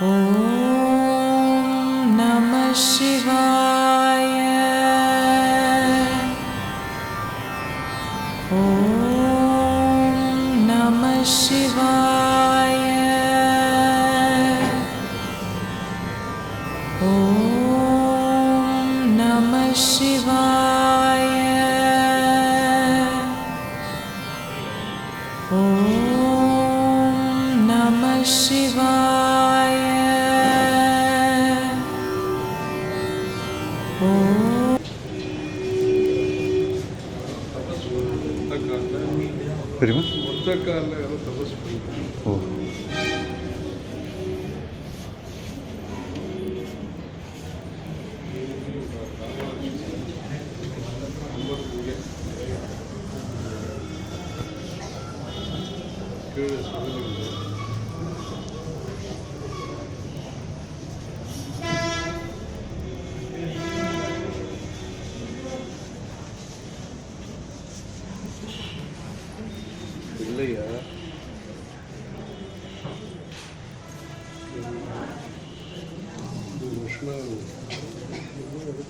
Om Namah Shivaya. Om Namah Shivaya. Om Namah Shivaya. Om Namah Shivaya. தெரியுமா? ஓ இல்லையா? கிருஷ்ணா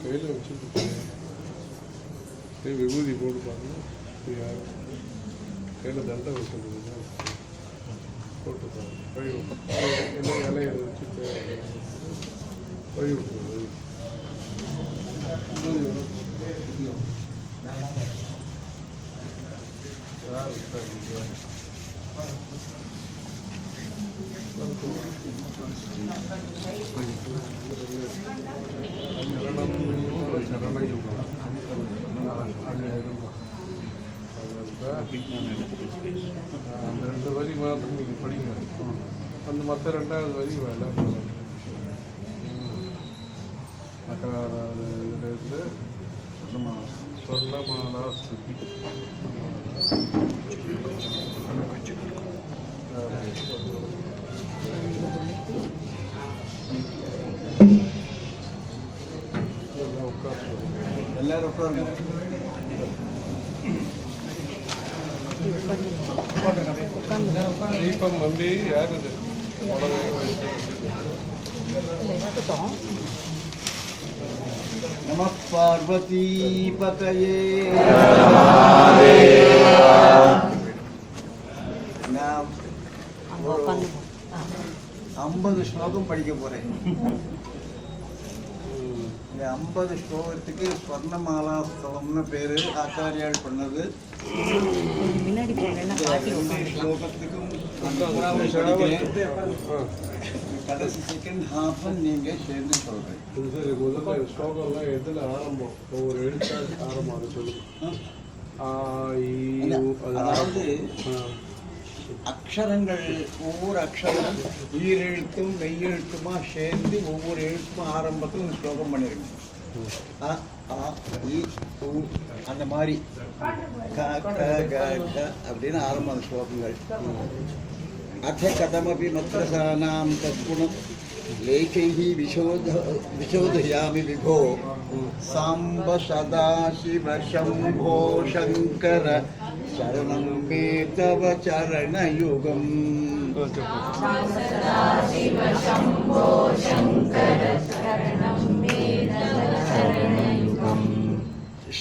கையில் வச்சுட்டு விபூதி போட்டுப்பாங்க. கையில் தண்டை வச்சுருந்தீங்க போட்டுப்பாங்க. வழி என்ன இலையை வச்சுட்டு வழி விட்டுருங்க. அந்த ரெண்டு வரி மாத்திரம் நீங்கள் படிங்க. அந்த மற்ற ரெண்டாவது வரி வேண்டாம். இதிலிருந்து சொர்ணமாலா ஸ்துதி எல்லாரும் உட்காருங்க. தீபம் வந்து யார் இது? நம பார்வதி பதயே. நான் 50 ஸ்லோகம் படிக்க போறேன். இந்த 50 ஸ்லோகத்துக்கு ஸ்வர்ணமாலா ஸ்தலம்னு பேரு. ஆச்சாரியால் பண்ணது. ஸ்லோகத்துக்கும் கடைசி செகண்ட் ஹாஃப் நீங்க சேர்ந்து சொல்றேன். முதல்ல ஸ்லோகம்லாம் எதில் ஆரம்பம்? ஒவ்வொரு எழுத்தால் ஆரம்பம் அதை சொல்லுங்க. அதாவது அக்ஷரங்கள், ஒவ்வொரு அக்ஷரம் உயிரெழுத்தும் மெய்யெழுத்துமா சேர்ந்து ஒவ்வொரு எழுத்தும் ஆரம்பத்தில் இந்த ஸ்லோகம் பண்ணிருக்கேன். அந்த மாதிரி அப்படின்னு ஆரம்ப ஸ்லோகங்கள். அத கதமபி மத்ரசானாம் தத்குணம் லேகைஹி விசோதயாமி விபோ சாம்ப சதாசிவ சம்போ சங்கர சரணம் மே தவ சரணயுகம்.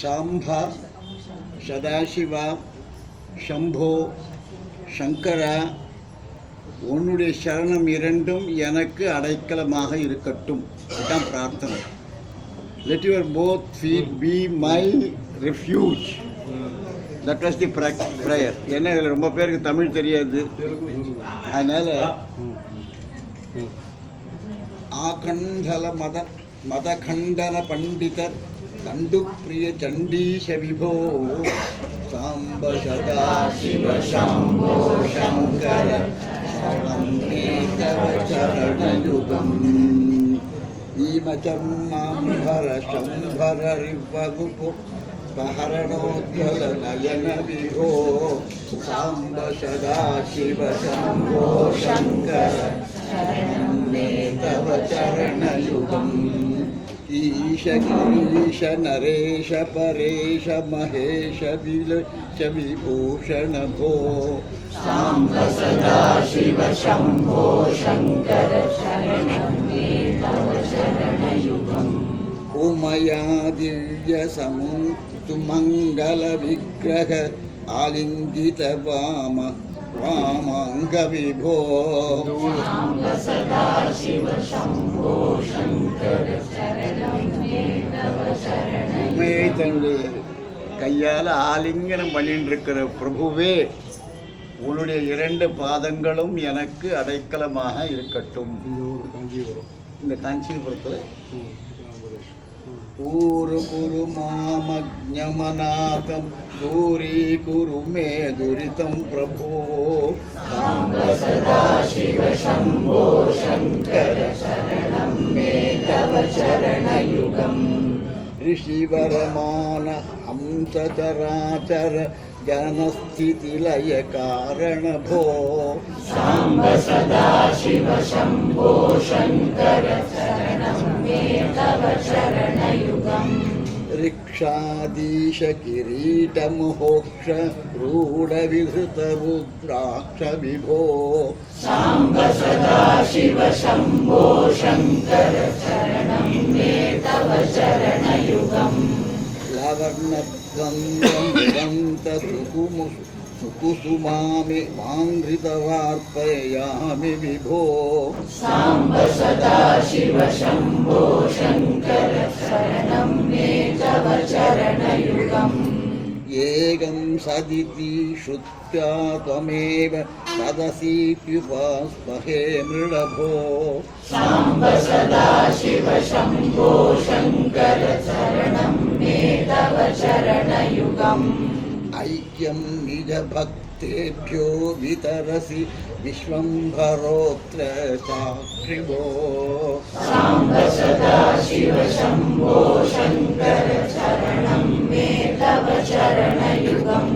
சாம்ப சதாசிவா சம்போ சங்கரா, உன்னுடைய சரணம் இரண்டும் எனக்கு அடைக்கலமாக இருக்கட்டும். இதுதான் பிரார்த்தனை. Let your both feet be my refuge. That was the prayer. ஏன்னா இதில் ரொம்ப பேருக்கு தமிழ் தெரியாது. அதனால ஆகண்டல மதகண்டன பண்டிதர் கண்டு பிரிய சண்டீஷ விபோ சாம்ப சதா சிவ சம்போ சங்கர சரணம் மே தவ சரணயுகம். ஈமச்சம் மாம்பர சம்பர ரிவகுபு பஹரணோத்கல நயன விபோ சாம்ப சதா சிவ சம்போ சங்கர சரணம் மே தவ சரணயுகம். ईश गिरीश नरेश परेश महेश विलश विभूषण भो साम्ब सदा शिव शम्भो शङ्कर शरणं मे तव चरणयुगम् उमया दिव्यसमुमङ्गलविग्रह आलिङ्गित वामाङ्गविभो साम्ब सदा शिव शम्भो शङ्कर शरणं मे तव चरणयुगम् உண்மையை தன்னுடைய கையால் ஆலிங்கனம் பண்ணிட்டு இருக்கிற பிரபுவே, உன்னுடைய 2 பாதங்களும் எனக்கு அடைக்கலமாக இருக்கட்டும். இந்த காஞ்சிபுரத்தில் ஊரு குரு மாமஜ்ஞமநாதம் தூரி குரு மே துரிதம் பிரபோ साम्ब सदा शिव शम्भो शङ्कर शरणं मे तव चरणयुगम् ऋषिवरमान हंसचराचर जनस्थितिलय कारण भो साम्ब सदा शिव शम्भो शङ्कर शरणं मे तव चरणयुगम् ऋक्षाधीश किरीटमोक्ष रूढविहृत रुद्राक्ष विभो साम्ब सदा शिव शम्भो शङ्कर शरणं मे तव चरणयुगम् लवर्णद्वन्द्वं सुकुसुमामि माङ्घ्रितवार्पयामि विभो साम्ब सदा शिव शम्भो शङ्कर शरणं मे तव चरणयुगम् एकं सदिति श्रुत्वा त्वमेव तदसीत्युपास्महे मृळभो साम्ब सदा शिव शम्भो शङ्कर शरणं मे तव चरणयुगम् ऐक्यं निजभक्तेभ्यो वितरसि विश्वम्भरोऽत्र साक्षिभो साम्ब सदा शिव शम्भो शङ्कर शरणं मे तव चरणयुगम्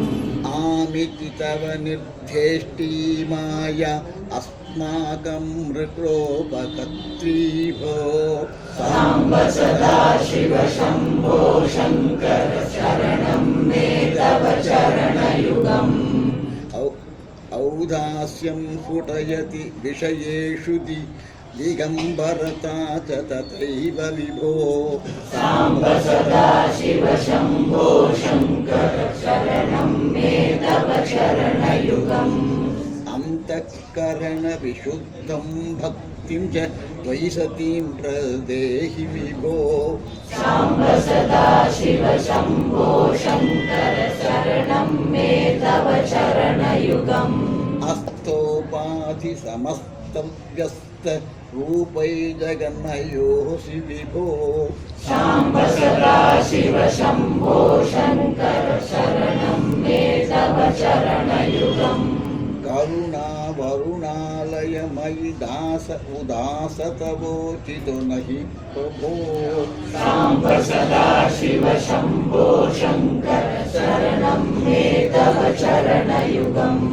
आमिति तव निर्धेष्टी माया अस्माकं मृक्रोपकर्त्री भो साम्ब सदा शिव शम्भो शङ्कर शरणं मे तव चरणयुगम् औदास्यं स्फुटयति विषयेषु दिगम्बरता च तथैव विभो साम्ब सदा शिव शम्भो शङ्कर शरणं मे तव चरणयुगम् अन्तःकरणविशुद्धं भक्तिं च त्वयि सतीं प्रदेहि विभो साम्ब सदा शिव शम्भो शङ्कर शरणं मे तव चरणयुगम् अस्तोपाधि समस्तव्यस्त रूपै जगन्मयोऽसि विभो साम्ब सदा शिव शम्भो शङ्कर शरणं मे तव चरणयुगम् करुणा वरुणालयमयि दास उदास तवोचितो नहि प्रभो साम्ब सदा शिव शम्भो शङ्कर शरणं मे तव चरणयुगम्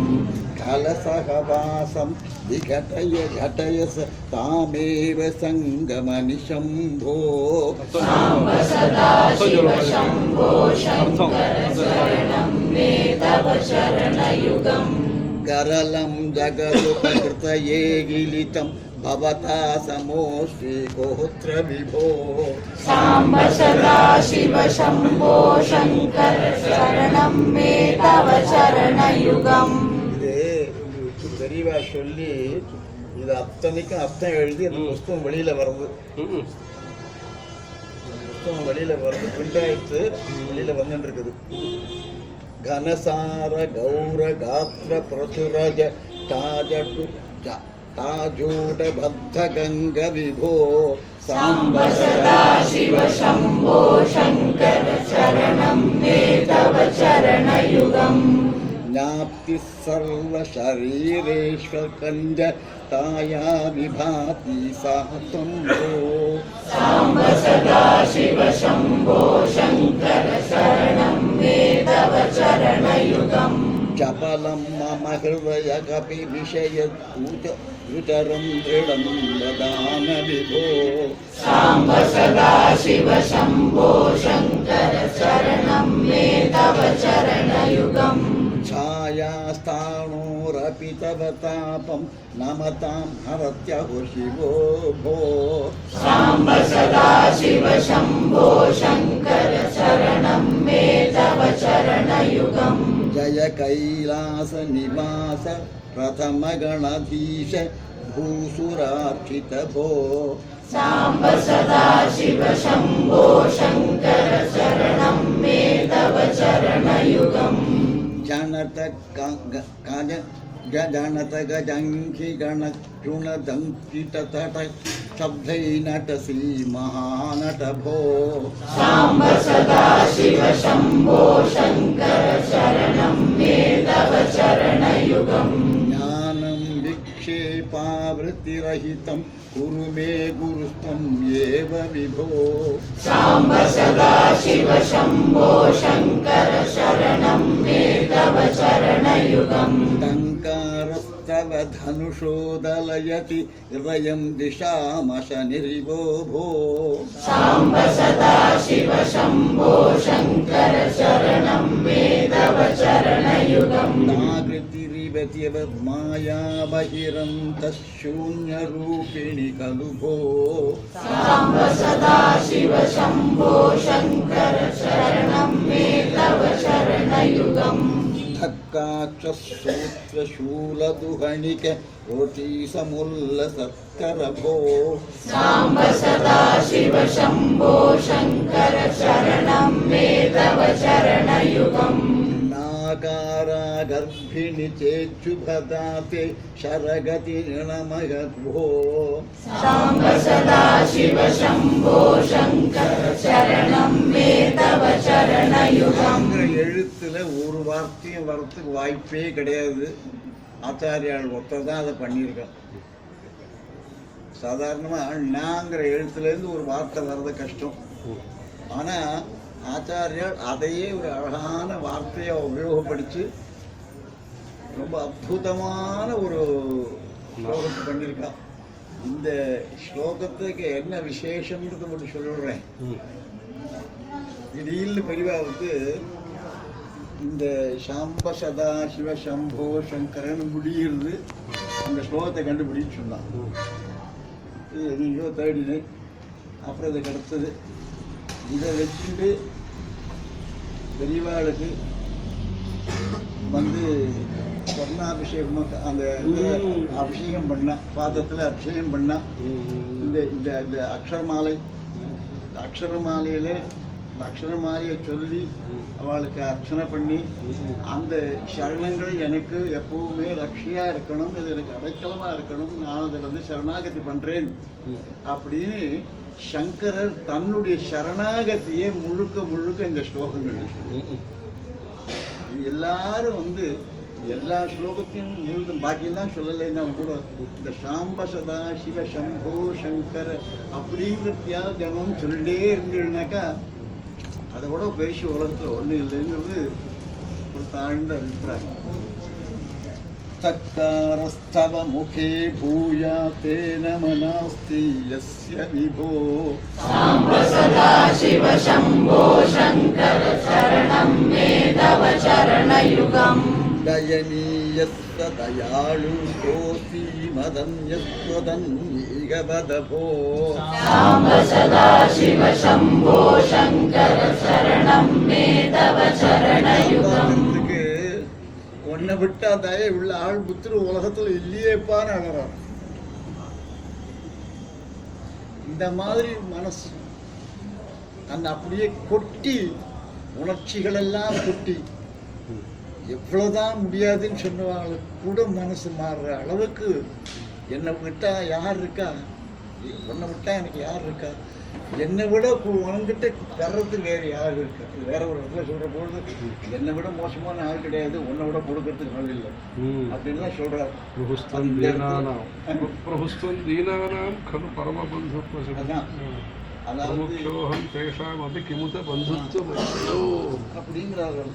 कलसहवासं विघटय घटय स तामेव सङ्गमनिशम्भो साम्ब सदा शिव शम्भो शङ्कर शरणं मे तव चरणयुगम् करलं जगदुपकृतये गिलितं भवता समोऽस्ति गोत्र विभो साम्ब सदा शिव शम्भो शङ्कर शरणं मे तव चरणयुगम् இது தெளிவா சொல்லி இது அத்தனைக்கும் அர்த்தம் எழுதி அந்த புஸ்தகம் வெளியில வருது. புஸ்தகம் வெளியில வருது, பிரிண்ட் ஆயிடுச்சு, வெளியில வந்துட்டு இருக்குது. घनसार गौर गात्र प्रचुरज ताजटु ताजूट बद्ध गंग विभो साम्ब सदा शिव शम्भो शङ्कर शरणं मे तव चरणयुगम् ज्ञाप्ति सर्व शरीरेश्वर कंज ताया विभाति साहतं भो साम्ब सदा शिव शम्भो शङ्कर शरणं मे तव चरणयुगम् चपलं मम हृदय कपि विषय उचरं दृढं ददान विभो साम्ब सदा शिव शम्भो शङ्कर शरणं मे तव चरणयुगम् छायास्थाणो मुहुरपि तव तापं नमतां हरत्यहो शिवो भो साम्ब सदा शिव शम्भो शङ्कर शरणं मे तव चरणयुगम् जय कैलासनिवास प्रथमगणधीश भूसुरार्चित भो साम्ब सदा शिव शम्भो शङ्कर शरणं मे तव चरणयुगम् जनत गजङ्खि गणक्षुणदङ्किततट शब्दै नटसी महानट भो साम्ब सदा शिव शम्भो शङ्कर शरणं मे तव चरणयुगम् ज्ञानं विक्षेपावृत्तिरहितं कुरु मे गुरुस्त्वं एव विभो साम्ब सदा शिव शम्भो शङ्कर शरणं मे तव चरणयुगम् टङ्कारस्तव धनुषोदलयति हृदयं दिशामशनिरिवो भो साम्ब सदा शिव शम्भो शङ्कर शरणं मे तव चरणयुगम् नाकृतिरिवत्यव माया बहिरन्तः शून्यरूपिणि खलु भो साम्ब सदा शिव शम्भो शङ्कर शरणं मे तव चरणयुगम् धक्काक्षसूत्रशूलदुहणिक रोटीसमुल्लसत्कर भो साम्ब सदा शिव शम्भो शङ्कर शरणं मे तव चरणयुगम् नाकारागर्भिणि चेच्छुभदाते शरगति नमः भो साम्ब सदा शिव शम्भो शङ्कर शरणं मे तव चरणयुगम् எழுத்துல ஒரு வார்த்தையும் வரத்துக்கு வாய்ப்பே கிடையாது. ஆச்சாரியால் ஒருத்தர் தான் அதை பண்ணியிருக்கான். சாதாரணமாக நாங்கிற எழுத்துலேருந்து ஒரு வார்த்தை வர்றது கஷ்டம். ஆனால் ஆச்சாரியால் அதையே ஒரு அழகான வார்த்தையை உபயோகப்படுத்தி ரொம்ப அற்புதமான ஒரு ஸ்லோகத்தை பண்ணியிருக்கான். இந்த ஸ்லோகத்துக்கு என்ன விசேஷம்ன்றது மட்டும் சொல்லிடுறேன். திடீர்னு பெரியவாவுக்கு இந்த சாம்ப சதா சிவ சம்போ சங்கரன்னு முடிகிறது அந்த ஸ்லோகத்தை கண்டுபிடிச்சு சொன்னான். இது எங்கேயோ தேடினேன். அப்புறம் இதை கிடச்சது. இதை வச்சுட்டு பெரியவாளுக்கு வந்து ஸ்வர்ணாபிஷேகம் அந்த அபிஷேகம் பண்ண பாதத்தில் அபிஷேகம் பண்ண இந்த இந்த இந்த அக்ஷரமாலையில் அக்ஷரமாலையை சொல்லி அவளுக்கு அர்ச்சனை பண்ணி அந்த சரணங்கள் எனக்கு எப்பவுமே ரட்சியாக இருக்கணும், இது எனக்கு அடைக்கலமாக இருக்கணும், நான் அதில் வந்து சரணாகதி பண்ணுறேன் அப்படின்னு சங்கரர் தன்னுடைய சரணாகதியை முழுக்க முழுக்க இந்த ஸ்லோகங்கள் எல்லாரும் வந்து எல்லா ஸ்லோகத்தையும் முழுதும் பாக்கியெல்லாம் சொல்லலைன்னா கூட இந்த சாம்ப சதா சிவ சம்போ சங்கர அப்படிங்கிறதையாவது தினமும் சொல்லிட்டே இருந்தீங்கன்னாக்கா அதை விட பெரிய உலகத்தில் ஒன்றும் இல்லைங்கிறது ஒரு தாழ்ந்த அபிப்பிராயம். சக்காரஸ்தவ முகே பூயா தேன மனாஸ்தி யஸ்ய விபோ साम्ब सदा शिव शम्भो शङ्कर शरणं मे तव चरणयुगम् दयनीयस्य दयालु कोऽसि मदन्यस्त्वदन्यीगवदभो साम्ब सदा शिव शम्भो शङ्कर शरणं मे तव चरणयुगम् உன்னை விட்டா தயை உள்ள ஆள் புத்திர உலகத்துல இல்லையேப்பான்னு அழறான். இந்த மாதிரி மனசு அந்த அப்படியே கொட்டி உணர்ச்சிகள் எல்லாம் கொட்டி எவ்வளவுதான் முடியாதுன்னு சொன்னவங்க கூட மனசு மாறுற அளவுக்கு என்னை விட்டா யார் இருக்கா, உன்னை விட்டா எனக்கு யார் இருக்கா, என்னை விட உனக்கிட்ட தர்றது வேறு யார் இருக்கா. வேற ஒரு இடத்துல சொல்ற பொழுது என்னை விட மோசமான ஆள் கிடையாது, உன்னை விட கொடுக்கறதுக்கு ஆள் இல்லை அப்படின்லாம் சொல்றாரு. அப்படிங்கிறார்கள்.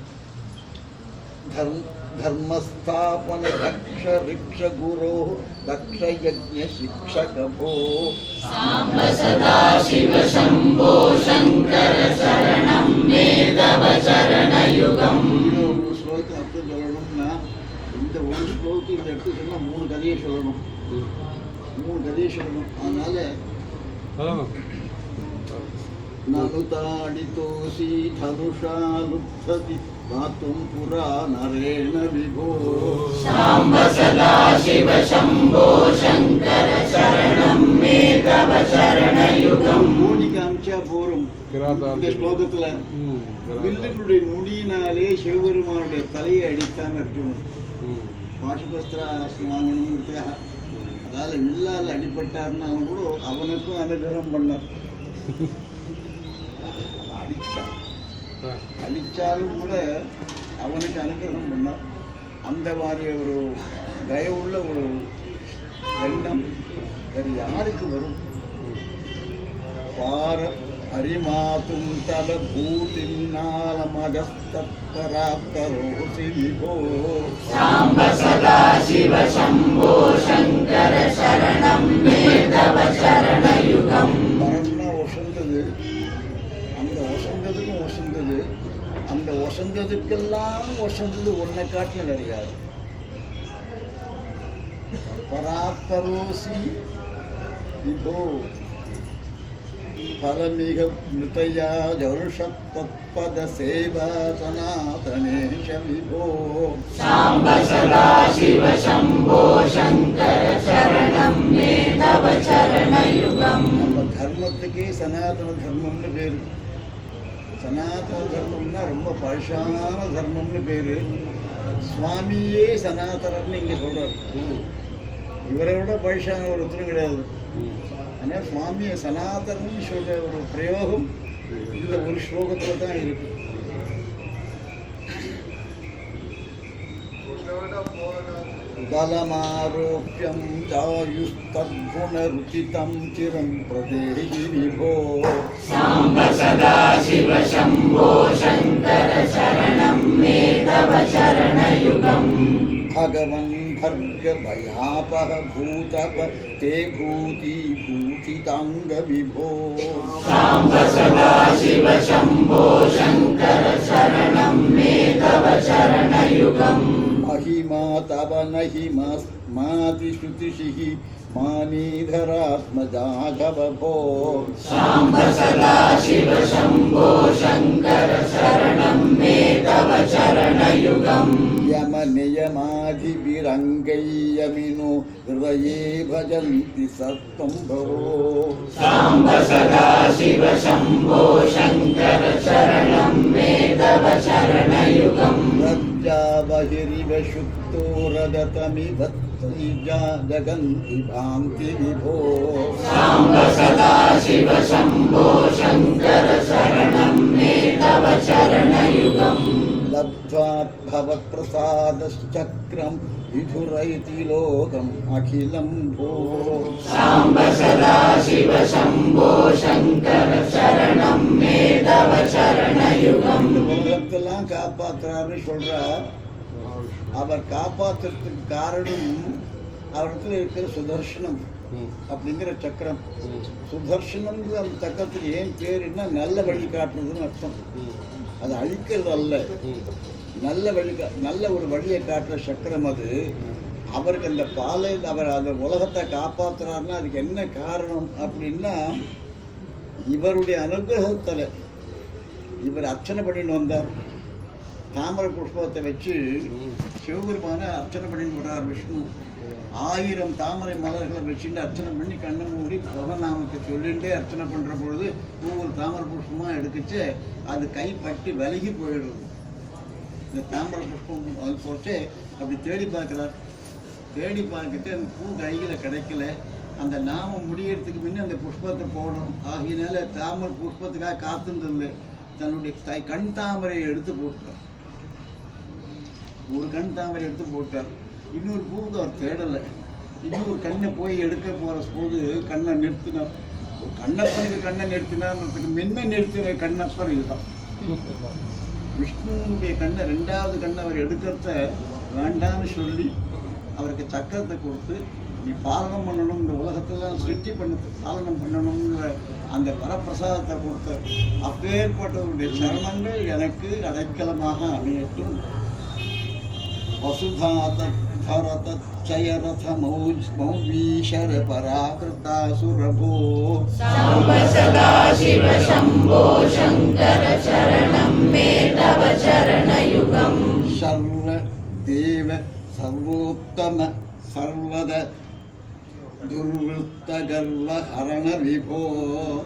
धर्मस्थापन दक्ष ऋक्ष गुरो दक्ष यज्ञ शिक्षक भो साम्ब सदा शिव शम्भो शङ्कर शरणं मे तव चरणयुगम्. ஸ்லோகத்தை அர்த்தம் சொல்லணும்னா இந்த ஒரு ஸ்லோகத்தை இந்த எடுத்து சொன்னால் 3 கதையை சொல்லணும். 3 கதையை சொல்லணும். அதனால நனுதாடிதோசி தனுஷா லுப்ததி மாத்தும் புரா நரேண விபோ சாம்ப சதா சிவ சம்போ சங்கர சரணம் மே தவ சரணயுகம். மூடி காமிச்சா போரும். இந்த ஸ்லோகத்துல வில்லினுடைய நுடியினாலே சிவபெருமானுடைய தலையை அடித்தான் அர்ஜுனன். பாசுபஸ்திரா வாங்கணுங்கிறதுக்காக. அதாவது வில்லால் அடிபட்டார்னு அவன் கூட அவனுக்கும் அனுகிரகம் பண்ணார். அடித்தாலும் கூட அவனுக்கு அனுகிரகம் பண்ணார். அந்த மாதிரி ஒரு தயவுள்ள ஒரு எண்ணம் வேறு யாருக்கு வரும்? பார அரிமாத்தும் தல பூதின்னால மகஸ்தராப்தரோசி விபோ சாம்ப சதா சிவ சம்போ சங்கர சரணம் மே தவ சரணயுகம். மரம்னா ஒசந்தது, அந்த ஒசந்ததுக்கும் ஒசந்தது, அந்த ஒசந்ததுக்கெல்லாம் ஒசந்தது ஒன்றை காட்டில் அறியாது. பராத்தரோசி விபோ பரமிக மிருதயா ஜருஷப்பத சேவா சனாதனேஷ விபோ சாம்ப சதா சிவ சம்போ சங்கர சரணம் மே தவ சரணயுகம். நம்ம தர்மத்துக்கே சனாதன தர்மம்னு பேரு. சனாதன தர்மம்னா ரொம்ப பழசான தர்மம்னு பேரு. சுவாமியே சனாதனம்னு இங்கே சொல்றாரு. இவரை விட பழசான ஒருத்தரும் கிடையாது. ஆனால் சுவாமியை சனாதனம்னு சொல்ற ஒரு பிரயோகம் இந்த ஒரு ஸ்லோகத்தில் தான் இருக்கு. பலமாரோப்யம் ஜாயுஸ்தத்குணருச்சிதம் சிரம் பிரதேஹி விபோ சாம்ப சதா சிவ சம்போ சங்கர சரணம் மே தவ சரணயுகம். भगवन् भर्ग भयापह भूतप ते भूति भूतितांग विभो साम्ब सदा शिव शंभो शंकर शरणं मे तव शरणयुगम् महिमा तव नहि माति श्रुतिशिः मानीधरात्मजाघवभो साम्ब सदा शिव शंभो शंकर शरणं मे तव शरणयुगम् यम नियमाधिभिरङ्गैयमिनो हृदये भजन्ति सत्त्वं भवो साम्ब सदा शिव शंभो शंकर शरणं मे तव शरणयुगम् रज्जा बहिरिव शुक्तो रदतमिव जगन्ति भान्ति विभो साम्ब सदा शिव शंभो शंकर शरणं मे तव शरणयुगम् लब्ध्वा भवत्प्रसादश्चक्रं विधुरैति लोकम् अखिलं भो साम्ब सदा शिव शंभो शंकर शरणं मे तव शरणयुगम् உலகத்தெல்லாம் காப்பாற்றுறாருன்னு சொல்றார். அவர் காப்பாற்றுறதுக்கு காரணம் அவருக்கு இருக்கிற சுதர்சனம் அப்படிங்கிற சக்கரம். சுதர்சனம்ங்கிற அந்த சக்கரத்துக்கு ஏன் பேருன்னா நல்ல வழி காட்டுறதுன்னு அர்த்தம். அது அழிக்கிறது அல்ல, நல்ல ஒரு வழியை காட்டுற சக்கரம் அது. அவருக்கு அந்த பாலை அவர் அந்த உலகத்தை காப்பாற்றுறாருன்னா அதுக்கு என்ன காரணம் அப்படின்னா இவருடைய அனுகிரகத்தில் இவர் அர்ச்சனை பண்ணிட்டு வந்தார். தாமரை புஷ்பத்தை வச்சு சிவபெருமான அர்ச்சனை பண்ணிட்டு வர்றார் விஷ்ணு. 1000 தாமரை மலர்களை வச்சுட்டு அர்ச்சனை பண்ணி கண்ணை மூடி பகவநாமத்தை சொல்லிகிட்டே அர்ச்சனை பண்ணுற பொழுது ஒவ்வொரு தாமரை புஷ்பமாக எடுத்துச்சு அது கைப்பற்றி விலகி போயிடுறது. இந்த தாமரை புஷ்பம் அது போச்சு அப்படி தேடி பார்க்குறார். தேடி பார்த்துட்டு அந்த பூ கையில் கிடைக்கல. அந்த நாமம் முடியறதுக்கு முன்னே அந்த புஷ்பத்தை போடணும். ஆகியனால தாமரை புஷ்பத்துக்காக காத்துருந்தது. தன்னுடைய கண் தாமரையை எடுத்து போட்டார். ஒரு கண் தாமரை எடுத்து போட்டார். இன்னொரு பூவுக்கு அவர் தேடலை. இன்னொரு கண்ணை போய் எடுக்க போகிற போது கண்ணை நிறுத்தினார். ஒரு கண்ணப்பனுக்கு கண்ணை நிறுத்தினார்ன்றதுக்கு முன்ன நிறுத்தின கண்ணப்பர் இதுதான். விஷ்ணுனுடைய கண்ணை 2வது கண்ணை அவர் எடுக்கிறத வேண்டான்னு சொல்லி அவருக்கு சக்கரத்தை கொடுத்து நீ பாலனம் பண்ணணும், இந்த உலகத்தெல்லாம் சிருஷ்டி பண்ண பாலனம் பண்ணணுங்கிற அந்த வரப்பிரசாதத்தை கொடுத்தார். அப்பேற்பட்டவருடைய சரணங்கள் எனக்கு அடைக்கலமாக அமையட்டும். வசுதாத भरतक्षयरथमौवीशर पराकृतासुरभो साम्ब सदा शिव शम्भो शङ्कर शरणं मे तव चरणयुगम् सर्वदेव सर्वोत्तम सर्वद दुर्वृत्तगर्वहरण विभो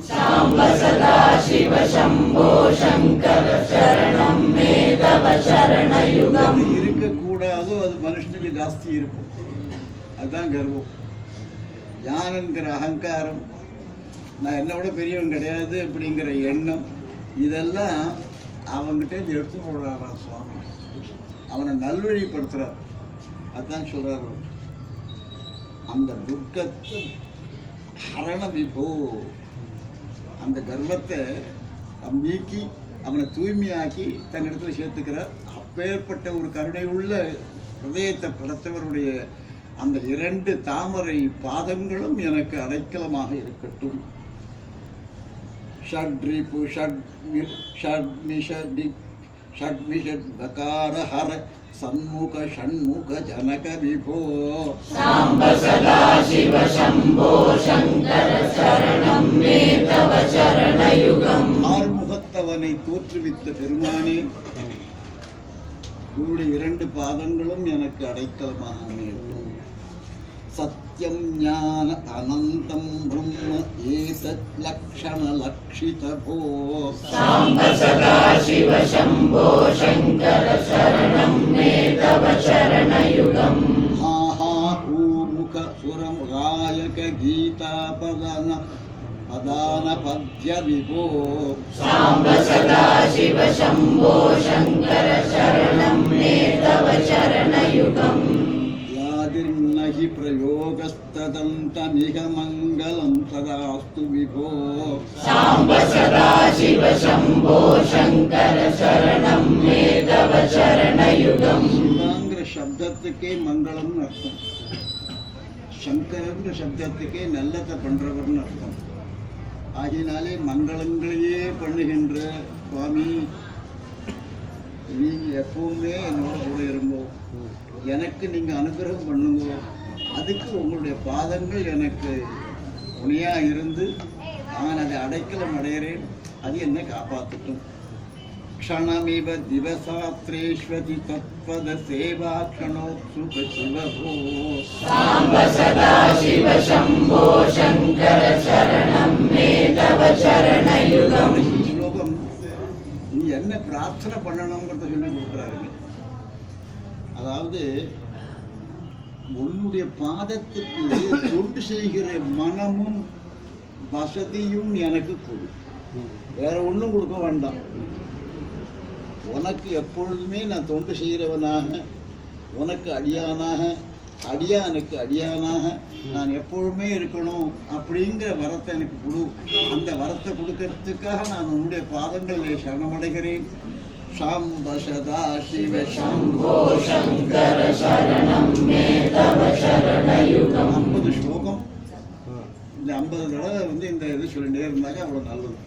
साम्ब सदा शिव शम्भो शङ्कर शरणं मे तव चरणयुगम् இருக்கக்கூடாதோ அது மனுஷனுக்கு ஜாஸ்தி இருக்கும். அதுதான் கர்வம். ஞானங்கிற அகங்காரம், நான் என்னோட பெரியவன் கிடையாது அப்படிங்கிற எண்ணம், இதெல்லாம் அவன்கிட்ட எடுத்து போடுறாரா சுவாமி. அவனை நல்வழிப்படுத்துறார். அதுதான் சொல்றாரு, அந்த துர்க்கத்தை ஹரண விபோ, அந்த கர்வத்தை நீக்கி அவனை தூய்மையாக்கி தன்னிடத்தில் சேர்த்துக்கிறார். அப்பேற்பட்ட ஒரு கருணை உள்ள ஹிருதயத்தை படைத்தவருடைய அந்த 2 தாமரை பாதங்களும் எனக்கு அடைக்கலமாக இருக்கட்டும். ஷட்ரிபு ஷட்மிஷட் பகார ஹர சண்முக ஷண்முக ஜனக விபோ साम्ब सदा शिव शम्भो शङ्कर शरणं मे तव चरणयुगम् ஆறுமுகத்தவனை தோற்றுவித்த பெருமானே, உன்னுடைய 2 பாதங்களும் எனக்கு அடைக்கலமாக அமையட்டும். சத்யம் ஞான அனந்தம் பிரம்ம ஏதத் லக்ஷண லக்ஷித போ साम्ब सदा शिव शम्भो शङ्कर शरणं मे तव चरणयुगम् ஆஹா ஊமுக சுரமுகாயக கீதா பதான பத்ய விபோ साम्ब सदा शिव शम्भो शङ्कर शरणं मे तव चरणयुगम् யாதிர்நகி பிரயோகஸ்ததந்தமிக மங்களம் சதாஸ்து விபோ साम्ब सदा शिव शम्भो शङ्कर शरणं मे तव चरणयुगम् சிவாங்கிற சப்தத்துக்கே மங்களம்னு அர்த்தம், சங்கரங்கிற சப்தத்துக்கே நல்லதை பண்றவர்னு அர்த்தம். ஆகினாலே மங்களங்களையே பண்ணுகின்ற சுவாமி, நீங்க எப்பவுமே என்னோட கூட இருங்கோ, எனக்கு நீங்க அனுகிரகம் பண்ணுங்க. அதுக்கு உங்களுடைய பாதங்கள் எனக்கு துணையா இருந்து நான் அதை அடைக்கலம் அடைகிறேன். அது என்னை காப்பாற்றட்டும். க்ஷணமிவ திவசாத்ரேஷ்வதி தத்பத சேவா க்ஷணோத்சுக சிவபோ साम्ब सदा शिव शम्भो शङ्कर शरणं मे तव चरणयुगम् ஸ்லோகம் நீ என்ன பிரார்த்தனை பண்ணணுங்கிறத சொல்லி கொடுக்குறாருங்க. அதாவது உன்னுடைய பாதத்துக்கு தொண்டு செய்கிற மனமும் வசதியும் எனக்கு கொடு, வேற ஒன்றும் கொடுக்க வேண்டாம். உனக்கு எப்பொழுதுமே நான் தொண்டு செய்கிறவனாக, உனக்கு அடியானாக, அடியானுக்கு அடியானாக நான் எப்பொழுதுமே இருக்கணும் அப்படிங்கிற வரத்தை எனக்கு கொடு. அந்த வரத்தை கொடுக்கறதுக்காக நான் உன்னுடைய பாதங்களில் சரணமடைகிறேன். சாம்ப சதா சிவ शम्भो शङ्कर शरणं मे तव चरणयुगम् 50 ஸ்லோகம், இந்த 50 தடவை இந்த இது சொல்லிட்டே இருந்தாங்க, அவ்வளோ நல்லது.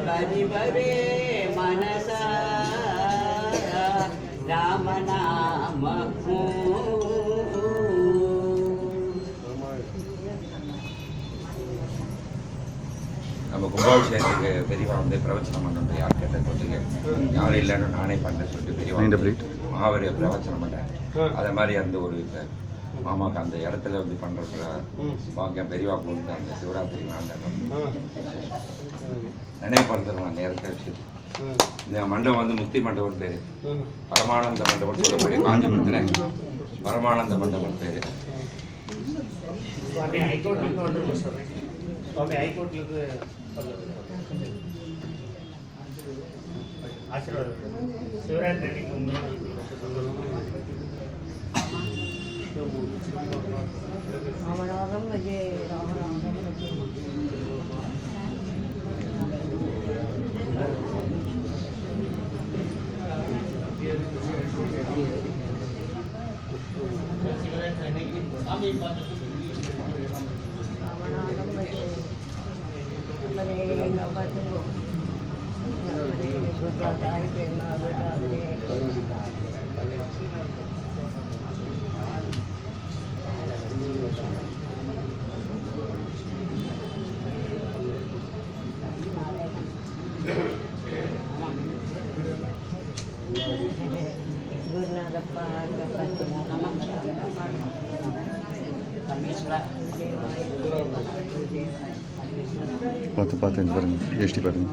परिभवे मनसा रामनाम நம்ம கும்பாபிஷேகத்துக்கு பெரியவா வந்து பிரவச்சனம் பண்ணுறது யார் கேட்ட சொல்லுங்க, யாரும் இல்லைன்னு நானே பண்ண சொல்லிட்டு பெரியவா மகாவீர பிரவச்சனம் பண்ணேன். அதே மாதிரி அந்த ஒரு மாமாவுக்கு அந்த இடத்துல வந்து பண்ணுற பாக்கியம் பெரியவா கொடுத்து அந்த சிவராத்திரி நான் நினைப்படுத்துறேன் நேரத்தை வச்சு இந்த மண்டபம் வந்து முக்தி மண்டபம் பேரு, பரமானந்த மண்டபம் சொல்லக்கூடிய காஞ்சிபுரத்துல பரமானந்த மண்டபம் பேரு. ಸ್ವಾಮಿ ಹೈಕೋರ್ಟ್ಲಿಂದ ಹೊರಡ್ರು ಸರ್. ಸ್ವಾಮಿ ಹೈಕೋರ್ಟ್ಲಿಂದ ಆಶೀರ್ವಾದ ಶಿವರಾತ್ರಿ ராமநாதம் விஜய் ராமநாதம் விஜய் குருநாதப்பா பார்த்து பார்த்து பாருங்க, ஜிஎஸ்டி பாருங்க.